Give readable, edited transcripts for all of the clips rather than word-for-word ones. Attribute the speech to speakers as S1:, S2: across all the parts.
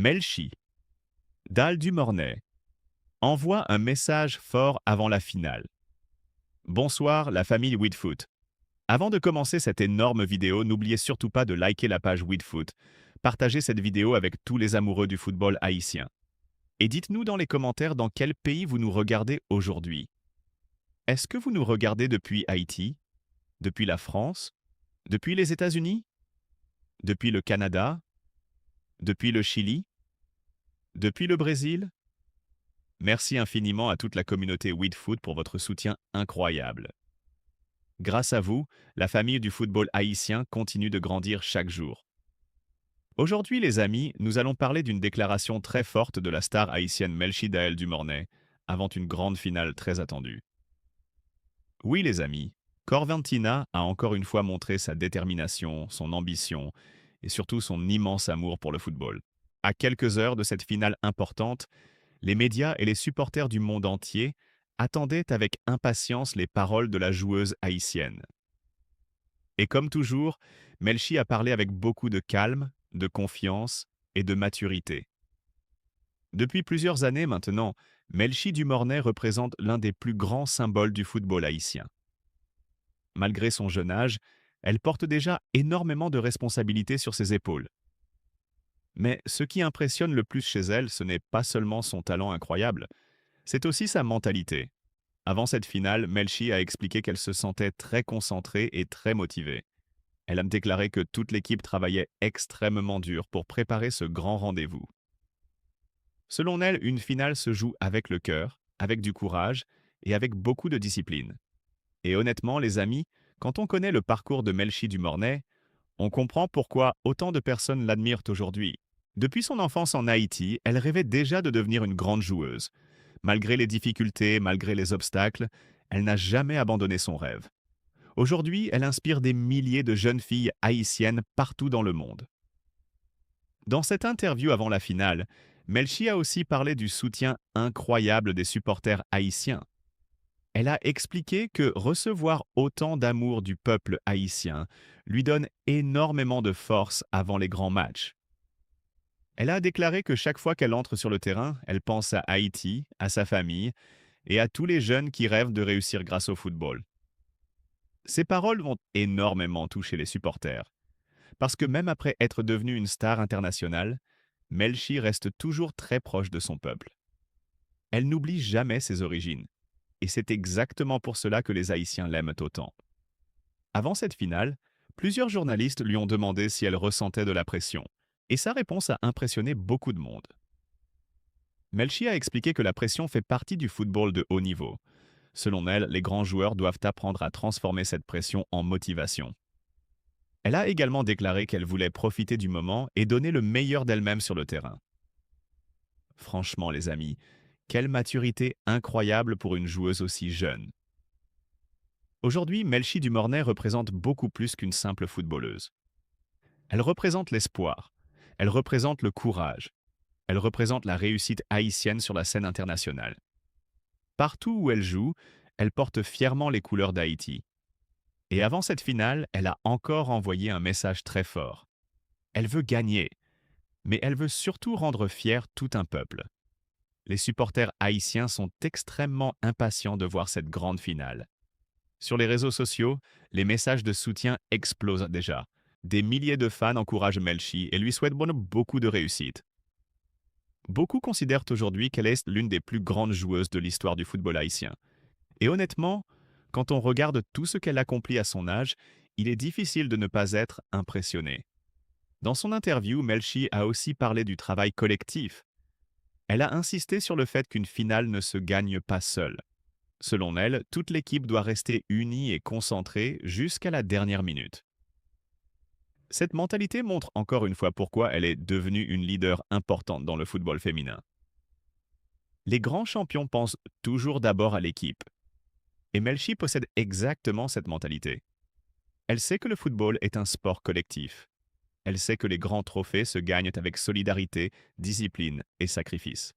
S1: Melchi, Dalle du Mornay, envoie un message fort avant la finale. Bonsoir la famille Whitfoot. Avant de commencer cette énorme vidéo, n'oubliez surtout pas de liker la page Whitfoot. Partagez cette vidéo avec tous les amoureux du football haïtien. Et dites-nous dans les commentaires dans quel pays vous nous regardez aujourd'hui. Est-ce que vous nous regardez depuis Haïti? Depuis la France? Depuis les États-Unis? Depuis le Canada? Depuis le Chili? Depuis le Brésil? Merci infiniment à toute la communauté Whitfoot pour votre soutien incroyable. Grâce à vous, la famille du football haïtien continue de grandir chaque jour. Aujourd'hui, les amis, nous allons parler d'une déclaration très forte de la star haïtienne Melchi Dael du Mornay, avant une grande finale très attendue. Oui, les amis, Corventina a encore une fois montré sa détermination, son ambition et surtout son immense amour pour le football. À quelques heures de cette finale importante, les médias et les supporters du monde entier attendaient avec impatience les paroles de la joueuse haïtienne. Et comme toujours, Melchi a parlé avec beaucoup de calme, de confiance et de maturité. Depuis plusieurs années maintenant, Melchi du Mornay représente l'un des plus grands symboles du football haïtien. Malgré son jeune âge, elle porte déjà énormément de responsabilités sur ses épaules. Mais ce qui impressionne le plus chez elle, ce n'est pas seulement son talent incroyable, c'est aussi sa mentalité. Avant cette finale, Melchi a expliqué qu'elle se sentait très concentrée et très motivée. Elle a déclaré que toute l'équipe travaillait extrêmement dur pour préparer ce grand rendez-vous. Selon elle, une finale se joue avec le cœur, avec du courage et avec beaucoup de discipline. Et honnêtement, les amis, quand on connaît le parcours de Melchi du Mornay, on comprend pourquoi autant de personnes l'admirent aujourd'hui. Depuis son enfance en Haïti, elle rêvait déjà de devenir une grande joueuse. Malgré les difficultés, malgré les obstacles, elle n'a jamais abandonné son rêve. Aujourd'hui, elle inspire des milliers de jeunes filles haïtiennes partout dans le monde. Dans cette interview avant la finale, Melchi a aussi parlé du soutien incroyable des supporters haïtiens. Elle a expliqué que recevoir autant d'amour du peuple haïtien lui donne énormément de force avant les grands matchs. Elle a déclaré que chaque fois qu'elle entre sur le terrain, elle pense à Haïti, à sa famille et à tous les jeunes qui rêvent de réussir grâce au football. Ces paroles vont énormément toucher les supporters, parce que même après être devenue une star internationale, Melchi reste toujours très proche de son peuple. Elle n'oublie jamais ses origines, et c'est exactement pour cela que les Haïtiens l'aiment autant. Avant cette finale, plusieurs journalistes lui ont demandé si elle ressentait de la pression, et sa réponse a impressionné beaucoup de monde. Melchi a expliqué que la pression fait partie du football de haut niveau. Selon elle, les grands joueurs doivent apprendre à transformer cette pression en motivation. Elle a également déclaré qu'elle voulait profiter du moment et donner le meilleur d'elle-même sur le terrain. Franchement, les amis, quelle maturité incroyable pour une joueuse aussi jeune. Aujourd'hui, Melchi du Mornay représente beaucoup plus qu'une simple footballeuse. Elle représente l'espoir, elle représente le courage, elle représente la réussite haïtienne sur la scène internationale. Partout où elle joue, elle porte fièrement les couleurs d'Haïti. Et avant cette finale, elle a encore envoyé un message très fort. Elle veut gagner, mais elle veut surtout rendre fier tout un peuple. Les supporters haïtiens sont extrêmement impatients de voir cette grande finale. Sur les réseaux sociaux, les messages de soutien explosent déjà. Des milliers de fans encouragent Melchi et lui souhaitent beaucoup de réussite. Beaucoup considèrent aujourd'hui qu'elle est l'une des plus grandes joueuses de l'histoire du football haïtien. Et honnêtement, quand on regarde tout ce qu'elle accomplit à son âge, il est difficile de ne pas être impressionné. Dans son interview, Melchi a aussi parlé du travail collectif. Elle a insisté sur le fait qu'une finale ne se gagne pas seule. Selon elle, toute l'équipe doit rester unie et concentrée jusqu'à la dernière minute. Cette mentalité montre encore une fois pourquoi elle est devenue une leader importante dans le football féminin. Les grands champions pensent toujours d'abord à l'équipe. Et Melchi possède exactement cette mentalité. Elle sait que le football est un sport collectif. Elle sait que les grands trophées se gagnent avec solidarité, discipline et sacrifice.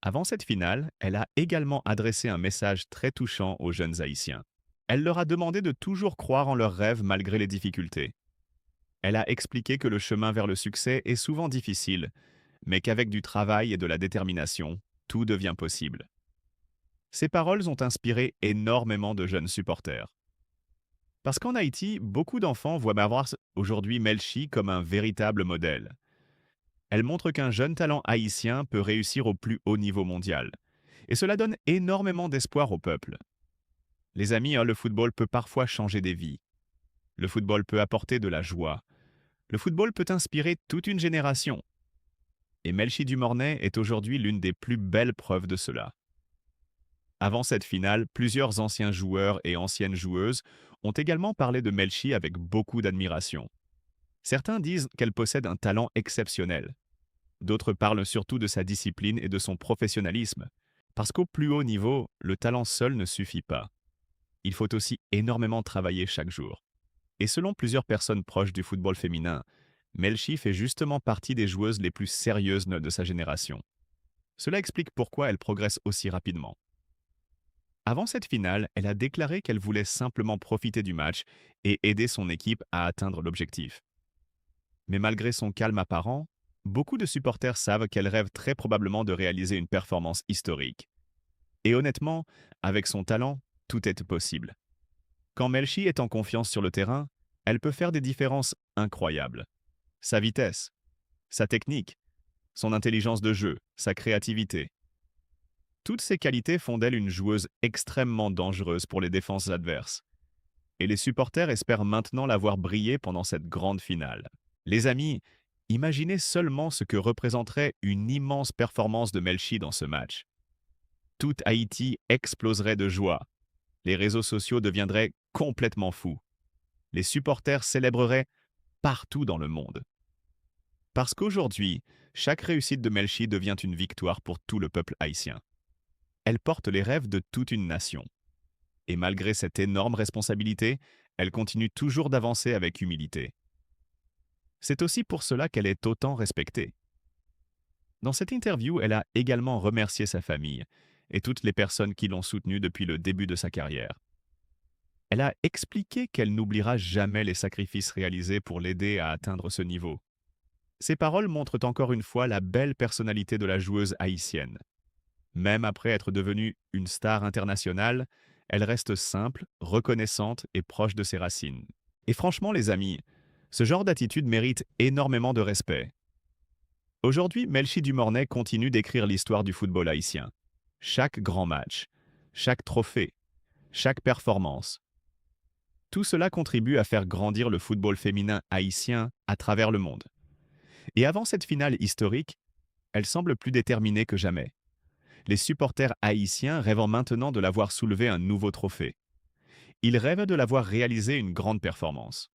S1: Avant cette finale, elle a également adressé un message très touchant aux jeunes Haïtiens. Elle leur a demandé de toujours croire en leurs rêves malgré les difficultés. Elle a expliqué que le chemin vers le succès est souvent difficile, mais qu'avec du travail et de la détermination, tout devient possible. Ces paroles ont inspiré énormément de jeunes supporters. Parce qu'en Haïti, beaucoup d'enfants voient aujourd'hui Melchi comme un véritable modèle. Elle montre qu'un jeune talent haïtien peut réussir au plus haut niveau mondial. Et cela donne énormément d'espoir au peuple. Les amis, le football peut parfois changer des vies. Le football peut apporter de la joie. Le football peut inspirer toute une génération. Et Melchi Dumornay est aujourd'hui l'une des plus belles preuves de cela. Avant cette finale, plusieurs anciens joueurs et anciennes joueuses ont également parlé de Melchi avec beaucoup d'admiration. Certains disent qu'elle possède un talent exceptionnel. D'autres parlent surtout de sa discipline et de son professionnalisme. Parce qu'au plus haut niveau, le talent seul ne suffit pas. Il faut aussi énormément travailler chaque jour. Et selon plusieurs personnes proches du football féminin, Melchi fait justement partie des joueuses les plus sérieuses de sa génération. Cela explique pourquoi elle progresse aussi rapidement. Avant cette finale, elle a déclaré qu'elle voulait simplement profiter du match et aider son équipe à atteindre l'objectif. Mais malgré son calme apparent, beaucoup de supporters savent qu'elle rêve très probablement de réaliser une performance historique. Et honnêtement, avec son talent, tout est possible. Quand Melchi est en confiance sur le terrain, elle peut faire des différences incroyables. Sa vitesse, sa technique, son intelligence de jeu, sa créativité. Toutes ces qualités font d'elle une joueuse extrêmement dangereuse pour les défenses adverses. Et les supporters espèrent maintenant la voir briller pendant cette grande finale. Les amis, imaginez seulement ce que représenterait une immense performance de Melchi dans ce match. Tout Haïti exploserait de joie. Les réseaux sociaux deviendraient complètement fous. Les supporters célébreraient partout dans le monde. Parce qu'aujourd'hui, chaque réussite de Melchi devient une victoire pour tout le peuple haïtien. Elle porte les rêves de toute une nation. Et malgré cette énorme responsabilité, elle continue toujours d'avancer avec humilité. C'est aussi pour cela qu'elle est autant respectée. Dans cette interview, elle a également remercié sa famille et toutes les personnes qui l'ont soutenue depuis le début de sa carrière. Elle a expliqué qu'elle n'oubliera jamais les sacrifices réalisés pour l'aider à atteindre ce niveau. Ces paroles montrent encore une fois la belle personnalité de la joueuse haïtienne. Même après être devenue une star internationale, elle reste simple, reconnaissante et proche de ses racines. Et franchement, les amis, ce genre d'attitude mérite énormément de respect. Aujourd'hui, Melchi Dumornay continue d'écrire l'histoire du football haïtien. Chaque grand match, chaque trophée, chaque performance. Tout cela contribue à faire grandir le football féminin haïtien à travers le monde. Et avant cette finale historique, elle semble plus déterminée que jamais. Les supporters haïtiens rêvent maintenant de la voir soulever un nouveau trophée. Ils rêvent de la voir réaliser une grande performance.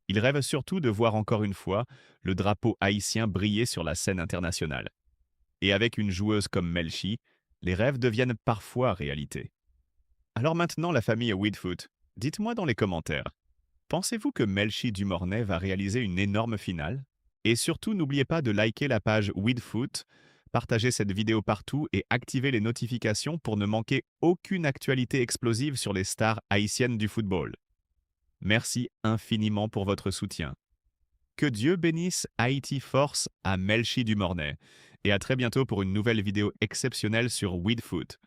S1: Ils rêvent surtout de voir encore une fois le drapeau haïtien briller sur la scène internationale. Et avec une joueuse comme Melchi, les rêves deviennent parfois réalité. Alors maintenant, la famille Whitfoot, dites-moi dans les commentaires, pensez-vous que Melchi Dumornay va réaliser une énorme finale? Et surtout, n'oubliez pas de liker la page Whitfoot, partager cette vidéo partout et activer les notifications pour ne manquer aucune actualité explosive sur les stars haïtiennes du football. Merci infiniment pour votre soutien. Que Dieu bénisse Haïti Force à Melchi Dumornay. Et à très bientôt pour une nouvelle vidéo exceptionnelle sur Whitfoot.